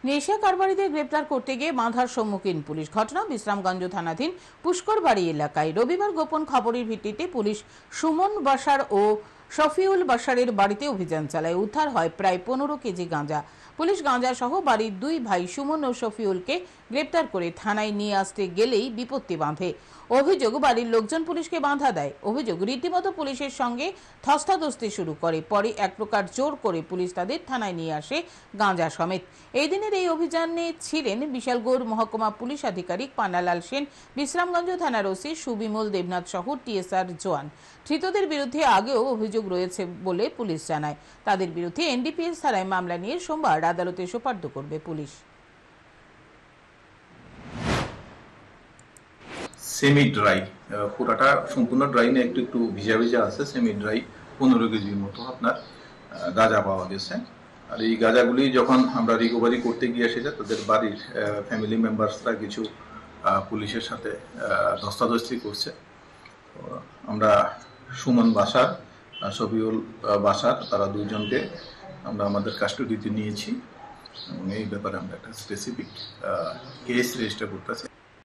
নেশা কারবারিদের গ্রেপ্তার করতে গিয়ে বাধার সম্মুখীন পুলিশ। ঘটনা বিশ্রামগঞ্জ থানাধীন পুষ্করবাড়ি এলাকায়। রবিবার গোপন খবরের ভিত্তিতে পুলিশ সুমন বাসার ও শফিউল বাসারের বাড়িতে অভিযান চালায়। উদ্ধার হয় প্রায় 15 কেজি গাঁজা। পুলিশ গাঁজা সহ বাড়ির দুই ভাই সুমন ও শফিউলকে গ্রেপ্তার করে থানায় নিয়ে আসতে গেলেই বিপত্তি বাঁধে। অভিযোগ, বাড়ির লোকজন পুলিশকে বাধা দেয়। অভিযোগ, রীতিমতো পুলিশের সঙ্গে ধস্তাধস্তি শুরু করে। পরে এক প্রকার জোর করে পুলিশ তাদের থানায় নিয়ে আসে গাঁজা সমেত। এই দিনের এই অভিযানে ছিলেন বিশালগড় মহকুমা পুলিশ আধিকারিক পান্নালাল সেন, বিশ্রামগঞ্জ থানার ওসি সুবিমল দেবনাথ সহ টিএসআর জওয়ান। ধৃতদের বিরুদ্ধে আগেও অভিযোগ রয়েছে বলে পুলিশ জানায়। তাদের বিরুদ্ধে এনডিপিএস ধারায় মামলা নিয়ে সোমবার আদালতে সোপর্দ করবে পুলিশ। সেমি ড্রাই, পুরাটা সম্পূর্ণ ড্রাই না, একটু একটু ভিজা ভিজা আছে। সেমি ড্রাই 15 কেজির মতো আপনার গাঁজা পাওয়া গেছে। আর এই গাঁজাগুলি যখন আমরা রিকভারি করতে গিয়ে সেটা তাদের বাড়ির ফ্যামিলি মেম্বার্সরা কিছু পুলিশের সাথে ধস্তাধস্তি করছে। আমরা সুমন বাসার, শফিউল বাসার, তারা দুইজনকে আমরা আমাদের কাস্টডিতে নিয়েছি এবং এই ব্যাপারে আমরা একটা স্পেসিফিক কেস রেজিস্টার করতেছি।